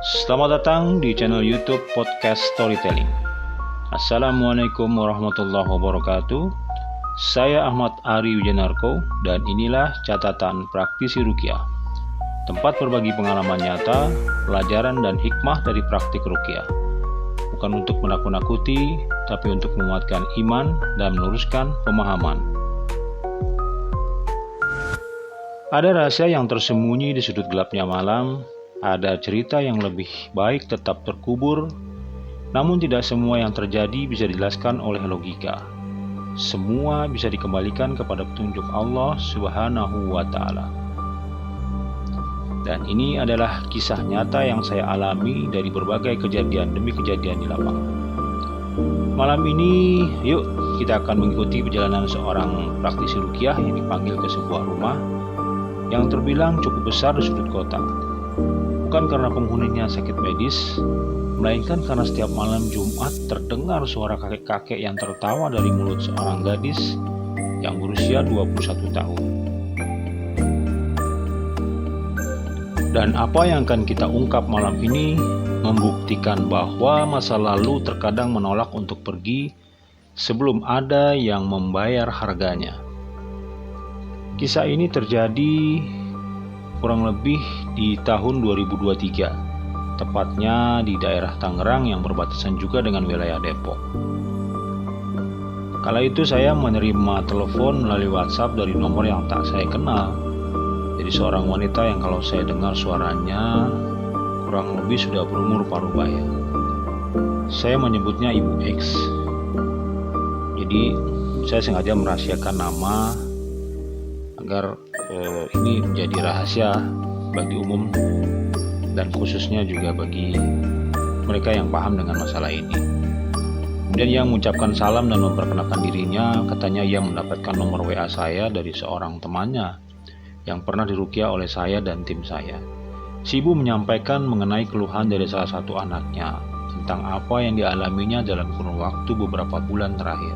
Selamat datang di channel YouTube Podcast Storytelling. Assalamualaikum warahmatullahi wabarakatuh. Saya Ahmad Ari Wijanarko dan inilah catatan praktisi ruqyah. Tempat berbagi pengalaman nyata, pelajaran dan hikmah dari praktik ruqyah. Bukan untuk menakut-nakuti, tapi untuk menguatkan iman dan meluruskan pemahaman. Ada rahasia yang tersembunyi di sudut gelapnya malam. Ada cerita yang lebih baik tetap terkubur, namun tidak semua yang terjadi bisa dijelaskan oleh logika. Semua bisa dikembalikan kepada petunjuk Allah Subhanahu wa Ta'ala. Dan ini adalah kisah nyata yang saya alami dari berbagai kejadian demi kejadian di lapangan. Malam ini, yuk kita akan mengikuti perjalanan seorang praktisi ruqyah yang dipanggil ke sebuah rumah yang terbilang cukup besar di sudut kota. Bukan karena penghuninya sakit medis, melainkan karena setiap malam Jumat terdengar suara kakek-kakek yang tertawa dari mulut seorang gadis yang berusia 21 tahun. Dan apa yang akan kita ungkap malam ini membuktikan bahwa masa lalu terkadang menolak untuk pergi sebelum ada yang membayar harganya. Kisah ini terjadi kurang lebih di tahun 2023, tepatnya di daerah Tangerang yang berbatasan juga dengan wilayah Depok. Kala itu saya menerima telepon melalui WhatsApp dari nomor yang tak saya kenal. Jadi seorang wanita yang kalau saya dengar suaranya kurang lebih sudah berumur paruh baya. Saya menyebutnya Ibu X. Jadi saya sengaja merahasiakan nama agar ini menjadi rahasia bagi umum dan khususnya juga bagi mereka yang paham dengan masalah ini. Kemudian ia mengucapkan salam dan memperkenalkan dirinya. Katanya ia mendapatkan nomor WA saya dari seorang temannya yang pernah diruqyah oleh saya dan tim saya. Si ibu menyampaikan mengenai keluhan dari salah satu anaknya tentang apa yang dialaminya dalam kurun waktu beberapa bulan terakhir.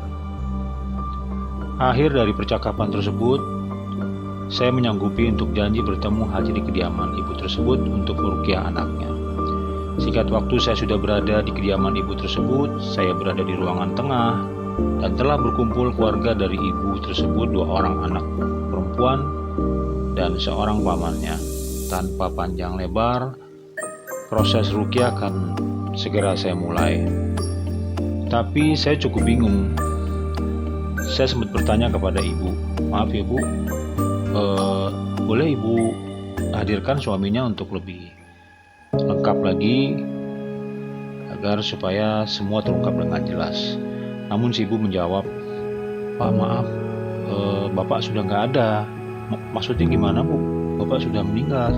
Akhir dari percakapan tersebut, saya menyanggupi untuk janji bertemu hadir di kediaman ibu tersebut untuk meruqyah anaknya. Singkat waktu saya sudah berada di kediaman ibu tersebut. Saya berada di ruangan tengah dan telah berkumpul keluarga dari ibu tersebut, 2 orang anak perempuan dan seorang pamannya. Tanpa panjang lebar, proses ruqyah akan segera saya mulai. Tapi saya cukup bingung. Saya sempat bertanya kepada ibu, "Maaf ya Bu, boleh ibu hadirkan suaminya untuk lebih lengkap lagi agar supaya semua terungkap dengan jelas?" Namun si ibu menjawab, "Pak maaf, bapak sudah nggak ada." "Maksudnya gimana Bu? Bapak sudah meninggal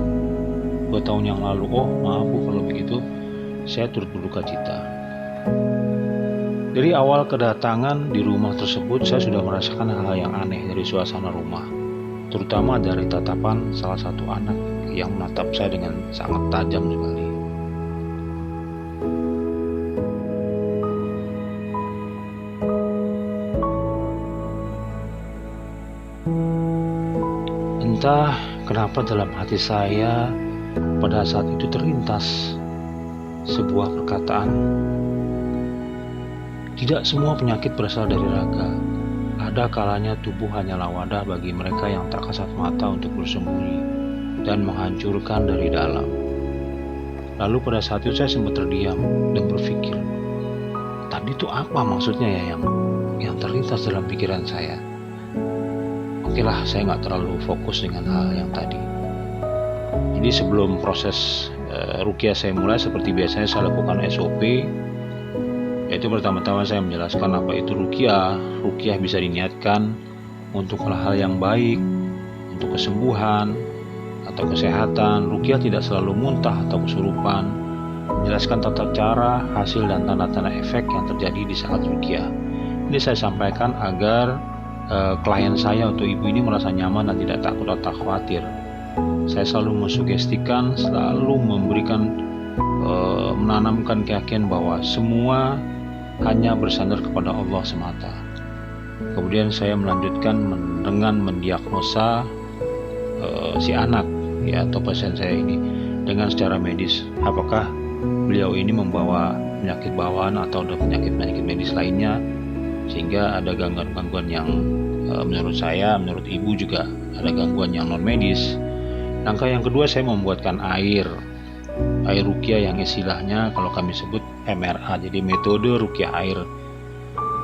2 tahun yang lalu." "Oh maaf Bu, kalau begitu saya turut berduka cita." Dari awal kedatangan di rumah tersebut, saya sudah merasakan hal-hal yang aneh dari suasana rumah, terutama dari tatapan salah satu anak yang menatap saya dengan sangat tajam sekali. Entah kenapa dalam hati saya pada saat itu terlintas sebuah perkataan, "Tidak semua penyakit berasal dari raga. Ada kalanya tubuh hanyalah wadah bagi mereka yang tak kasat mata untuk bersembunyi dan menghancurkan dari dalam." Lalu pada saat itu saya sempat terdiam dan berpikir, tadi itu apa maksudnya ya yang terlintas dalam pikiran saya. Oke lah, saya nggak terlalu fokus dengan hal yang tadi. Jadi sebelum proses ruqyah saya mulai, seperti biasanya saya lakukan SOP, yaitu pertama-tama saya menjelaskan apa itu ruqyah. Ruqyah bisa diniatkan untuk hal-hal yang baik, untuk kesembuhan atau kesehatan. Ruqyah tidak selalu muntah atau kesurupan. Menjelaskan tata cara, hasil dan tanda-tanda efek yang terjadi di saat ruqyah. Ini saya sampaikan agar klien saya atau ibu ini merasa nyaman dan tidak takut atau khawatir. Saya selalu mensugestikan, selalu memberikan menanamkan keyakinan bahwa semua hanya bersandar kepada Allah semata. Kemudian saya melanjutkan dengan mendiagnosa si anak ya atau pasien saya ini dengan secara medis, apakah beliau ini membawa penyakit bawaan atau ada penyakit-penyakit medis lainnya, sehingga ada gangguan-gangguan yang menurut saya, menurut ibu juga ada gangguan yang non medis. Langkah yang kedua, saya membuatkan air ruqyah yang istilahnya kalau kami sebut MRA, jadi metode ruqyah air.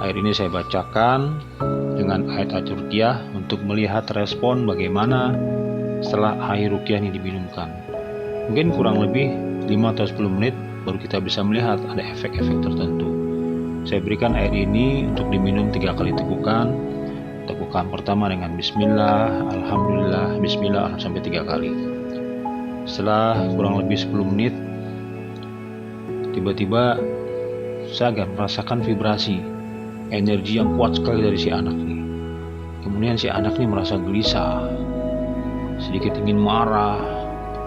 Air ini saya bacakan dengan ayat-ayat ruqyah untuk melihat respon bagaimana setelah air ruqyah ini diminumkan. Mungkin kurang lebih 5 atau 10 menit baru kita bisa melihat ada efek-efek tertentu. Saya berikan air ini untuk diminum 3 kali tegukan. Tegukan pertama dengan bismillah, alhamdulillah, bismillah sampai 3 kali. Setelah kurang lebih 10 menit, tiba-tiba saya agak merasakan vibrasi, energi yang kuat sekali dari si anak ini. Kemudian si anak ini merasa gelisah, sedikit ingin marah,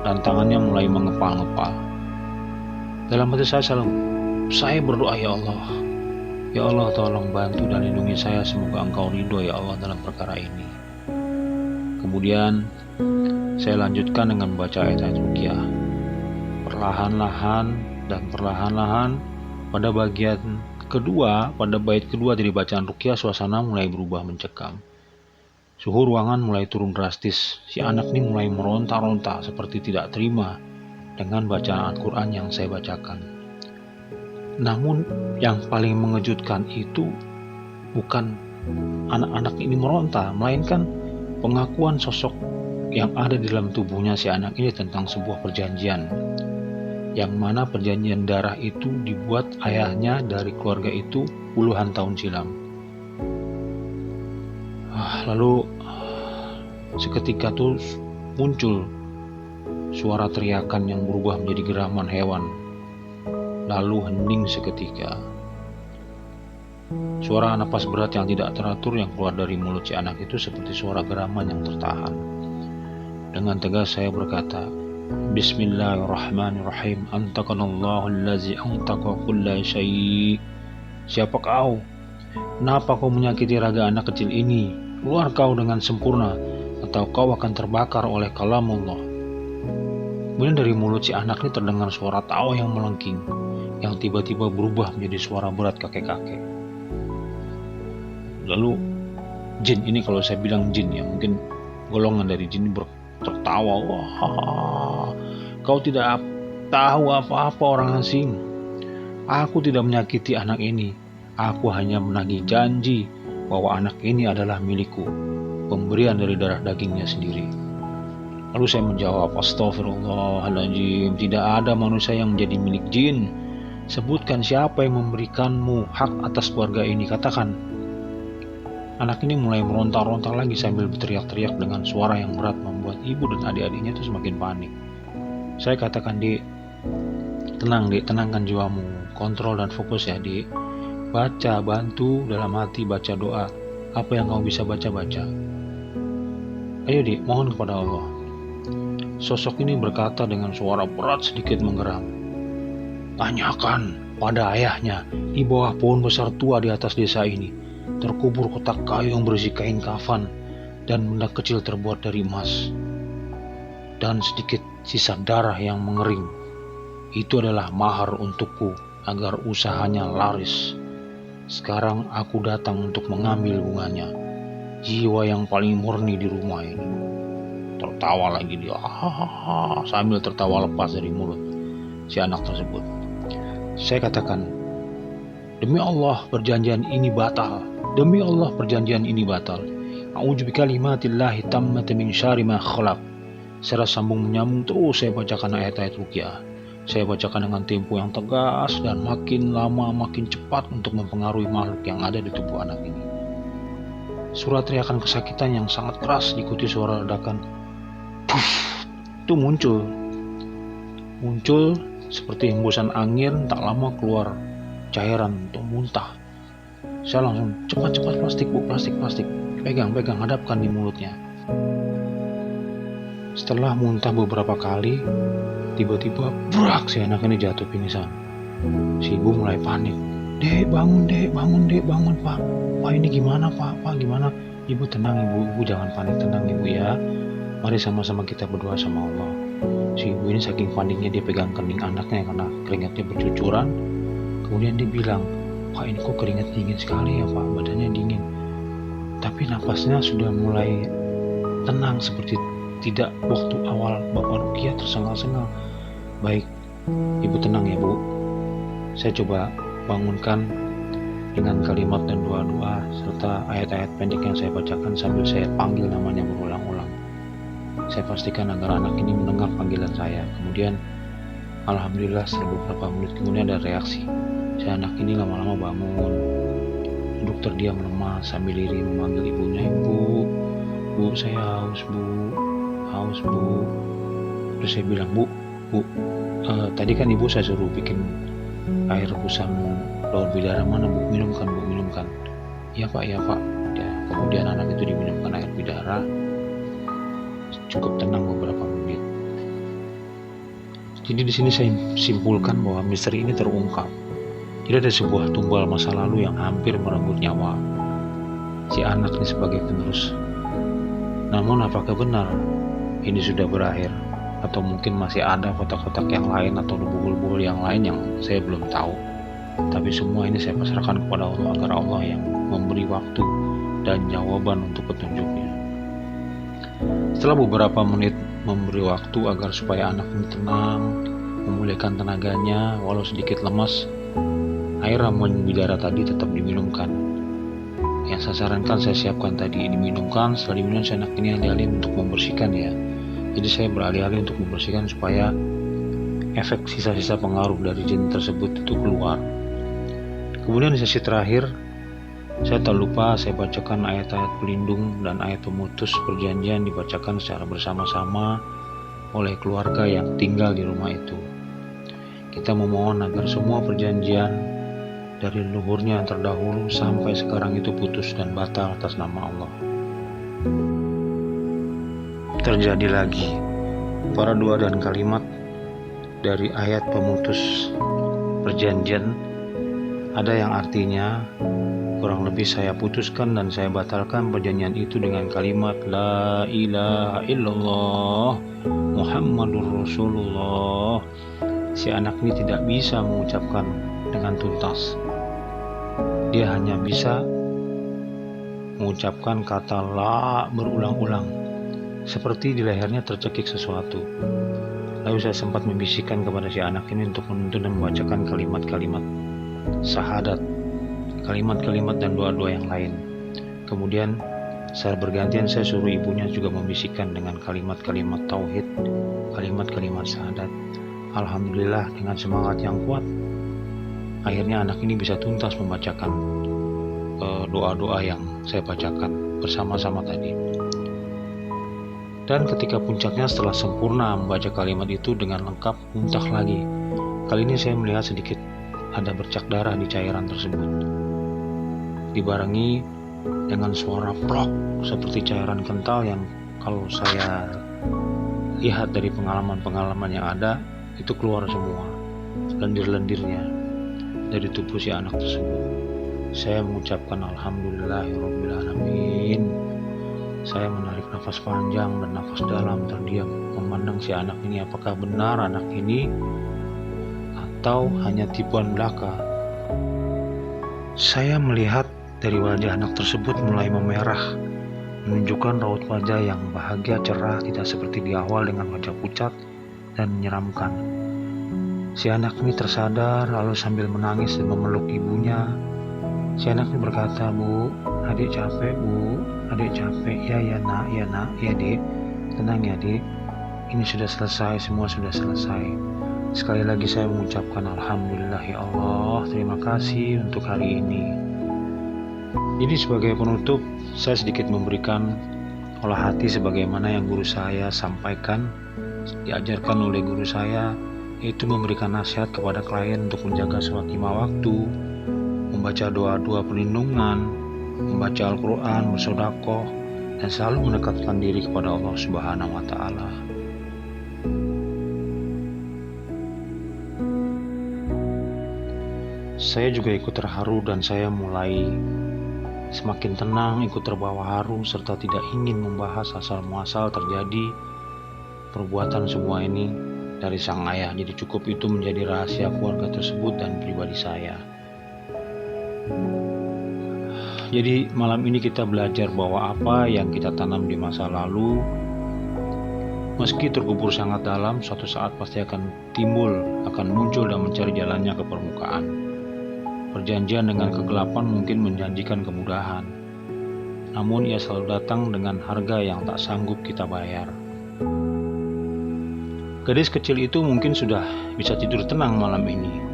dan tangannya mulai mengepal-ngepal. Dalam hati saya berdoa, ya Allah tolong bantu dan lindungi saya, semoga Engkau ridho ya Allah dalam perkara ini. Kemudian saya lanjutkan dengan membaca ayat-ayat ruqyah. Perlahan-lahan pada bagian kedua, pada bait kedua dari bacaan ruqyah, suasana mulai berubah mencekam. Suhu ruangan mulai turun drastis. Si anak ini mulai meronta-ronta seperti tidak terima dengan bacaan Al-Quran yang saya bacakan. Namun yang paling mengejutkan itu bukan anak-anak ini meronta, melainkan pengakuan sosok yang ada di dalam tubuhnya si anak ini tentang sebuah perjanjian, yang mana perjanjian darah itu dibuat ayahnya dari keluarga itu puluhan tahun silam. Lalu seketika tuh muncul suara teriakan yang berubah menjadi geraman hewan, lalu hening seketika. Suara napas berat yang tidak teratur yang keluar dari mulut si anak itu seperti suara geraman yang tertahan. Dengan tegas saya berkata, Bismillahirrahmanirrahim, Antakanallahu allazi antaka kulla syai'. Siapa kau? Kenapa kau menyakiti raga anak kecil ini? Keluar kau dengan sempurna, atau kau akan terbakar oleh kalamullah. Kemudian dari mulut si anak ini terdengar suara tawa yang melengking, yang tiba-tiba berubah menjadi suara berat kakek-kakek. Lalu jin ini, kalau saya bilang jin ya, mungkin golongan dari jin tertawa. Wah, kau tidak tahu apa-apa orang asing. Aku tidak menyakiti anak ini. Aku hanya menagih janji bahwa anak ini adalah milikku, pemberian dari darah dagingnya sendiri. Lalu saya menjawab, Astaghfirullahaladzim, tidak ada manusia yang menjadi milik jin. Sebutkan siapa yang memberikanmu hak atas keluarga ini, katakan. Anak ini mulai meronta-ronta lagi sambil berteriak-teriak dengan suara yang berat, membuat ibu dan adik-adiknya itu semakin panik. Saya katakan, Dek, tenang Dek, tenangkan jiwamu, kontrol dan fokus ya Dek. Baca, bantu dalam hati, baca doa. Apa yang kau bisa baca-baca. Ayo Dek, mohon kepada Allah. Sosok ini berkata dengan suara berat sedikit menggeram. Tanyakan pada ayahnya, di bawah pohon besar tua di atas desa ini, terkubur kotak kayu yang berisi kain kafan dan benda kecil terbuat dari emas, dan sedikit sisa darah yang mengering. Itu adalah mahar untukku agar usahanya laris. Sekarang aku datang untuk mengambil bunganya. Jiwa yang paling murni di rumah ini. Tertawa lagi dia, sambil tertawa lepas dari mulut si anak tersebut. Saya katakan, demi Allah perjanjian ini batal. Demi Allah perjanjian ini batal. A'udzu bikalimatillahi tammati min syarri ma khalaq. Secara sambung menyambung terus saya bacakan ayat-ayat ruqyah. Saya bacakan dengan tempo yang tegas dan makin lama makin cepat untuk mempengaruhi makhluk yang ada di tubuh anak ini. Suara teriakan kesakitan yang sangat keras diikuti suara ledakan. Puff, itu muncul seperti hembusan angin. Tak lama keluar cairan untuk muntah. Saya langsung cepat plastik, pegang, hadapkan di mulutnya. Setelah muntah beberapa kali, tiba-tiba brak, si anak ini jatuh pingsan. Si ibu mulai panik. Dek, bangun Pak. Pak ini gimana Pak? Pak gimana? Ibu tenang ibu jangan panik, tenang ibu ya. Mari sama-sama kita berdoa sama Allah. Si ibu ini saking paniknya dia pegang kening anaknya karena keringatnya bercucuran. Kemudian dia bilang, "Pak, ini kok keringat dingin sekali ya Pak, badannya dingin." Tapi napasnya sudah mulai tenang seperti tidak waktu awal Bapak Rukiah tersengal-sengal. "Baik, Ibu tenang ya Bu." Saya coba bangunkan dengan kalimat dan doa-doa serta ayat-ayat pendek yang saya bacakan sambil saya panggil namanya berulang-ulang. Saya pastikan agar anak ini mendengar panggilan saya. Kemudian alhamdulillah setelah beberapa menit kemudian ada reaksi. Si anak ini lama-lama bangun, duduk terdiam lemas sambil lirih memanggil ibunya, "Ibu, Bu, saya haus Bu, haus Bu." Terus saya bilang, Bu, tadi kan ibu saya suruh bikin air rebusan daun bidara, mana Bu, minumkan Bu, minumkan." "Ya Pak, ya Pak." Ya, kemudian anak itu diminumkan air bidara, cukup tenang beberapa menit. Jadi di sini saya simpulkan bahwa misteri ini terungkap. Jadi ada sebuah tumbal masa lalu yang hampir merenggut nyawa si anak ini sebagai penerus. Namun apakah benar ini sudah berakhir? Atau mungkin masih ada kotak-kotak yang lain atau lubul-lubul yang lain yang saya belum tahu. Tapi semua ini saya pasrahkan kepada Allah agar Allah yang memberi waktu dan jawaban untuk petunjuknya. Setelah beberapa menit memberi waktu agar supaya anak ini tenang, memulihkan tenaganya walau sedikit lemas, air ramuan bidara tadi tetap diminumkan. Yang saya sarankan saya siapkan tadi diminumkan. Setelah diminum si anak ini alih-alih untuk membersihkan ya. Jadi saya beralih-alih untuk membersihkan supaya efek sisa-sisa pengaruh dari jin tersebut itu keluar. Kemudian di sesi terakhir saya tak lupa saya bacakan ayat-ayat pelindung dan ayat pemutus perjanjian dibacakan secara bersama-sama oleh keluarga yang tinggal di rumah itu. Kita memohon agar semua perjanjian dari leluhurnya yang terdahulu sampai sekarang itu putus dan batal atas nama Allah. Terjadi lagi para doa dan kalimat dari ayat pemutus perjanjian, ada yang artinya kurang lebih saya putuskan dan saya batalkan perjanjian itu dengan kalimat La ilaha illallah Muhammadur Rasulullah. Si anak ini tidak bisa mengucapkan dengan tuntas. Dia hanya bisa mengucapkan kata la berulang-ulang, seperti di lehernya tercekik sesuatu. Lalu saya sempat membisikkan kepada si anak ini untuk menuntun dan membacakan kalimat-kalimat syahadat, kalimat-kalimat dan doa-doa yang lain. Kemudian secara bergantian saya suruh ibunya juga membisikkan dengan kalimat-kalimat tauhid, kalimat-kalimat syahadat. Alhamdulillah dengan semangat yang kuat, akhirnya anak ini bisa tuntas membacakan doa-doa yang saya bacakan bersama-sama tadi. Dan ketika puncaknya setelah sempurna membaca kalimat itu dengan lengkap, muntah lagi. Kali ini saya melihat sedikit ada bercak darah di cairan tersebut, dibarengi dengan suara plok seperti cairan kental yang kalau saya lihat dari pengalaman-pengalaman yang ada itu keluar semua lendir-lendirnya dari tubuh si anak tersebut. Saya mengucapkan alhamdulillahirobbilalamin. Saya menarik nafas panjang dan nafas dalam, terdiam memandang si anak ini. Apakah benar anak ini atau hanya tipuan belaka? Saya melihat dari wajah anak tersebut mulai memerah, menunjukkan raut wajah yang bahagia cerah, tidak seperti di awal dengan wajah pucat dan menyeramkan. Si anak ini tersadar lalu sambil menangis dan memeluk ibunya. Si anak ini berkata, "Bu, adik capek Bu, adik capek." Ya nak, ya dek, tenang ya dek, ini sudah selesai, semua sudah selesai." Sekali lagi saya mengucapkan alhamdulillah ya Allah, terima kasih untuk hari ini. Jadi sebagai penutup, saya sedikit memberikan olah hati sebagaimana yang guru saya sampaikan, diajarkan oleh guru saya, yaitu memberikan nasihat kepada klien untuk menjaga sholat 5 waktu, membaca doa-doa perlindungan, membaca Al-Quran, bersedekah, dan selalu mendekatkan diri kepada Allah Subhanahu wa Ta'ala. Saya juga ikut terharu dan saya mulai semakin tenang, ikut terbawa haru, serta tidak ingin membahas asal-muasal terjadi perbuatan semua ini dari sang ayah. Jadi cukup itu menjadi rahasia keluarga tersebut dan pribadi saya. Jadi malam ini kita belajar bahwa apa yang kita tanam di masa lalu, meski terkubur sangat dalam, suatu saat pasti akan timbul, akan muncul dan mencari jalannya ke permukaan. Perjanjian dengan kegelapan mungkin menjanjikan kemudahan, namun ia selalu datang dengan harga yang tak sanggup kita bayar. Gadis kecil itu mungkin sudah bisa tidur tenang malam ini.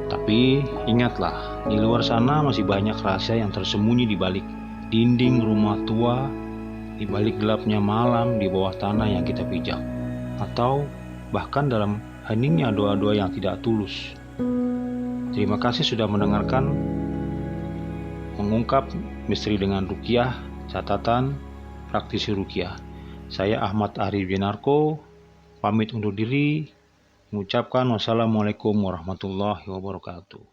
Tapi ingatlah, di luar sana masih banyak rahasia yang tersembunyi di balik dinding rumah tua, di balik gelapnya malam di bawah tanah yang kita pijak, atau bahkan dalam heningnya doa-doa yang tidak tulus. Terima kasih sudah mendengarkan Mengungkap Misteri dengan Ruqyah, catatan praktisi Ruqyah. Saya Ahmad Arif Jenarko, pamit undur diri, mengucapkan wassalamualaikum warahmatullahi wabarakatuh.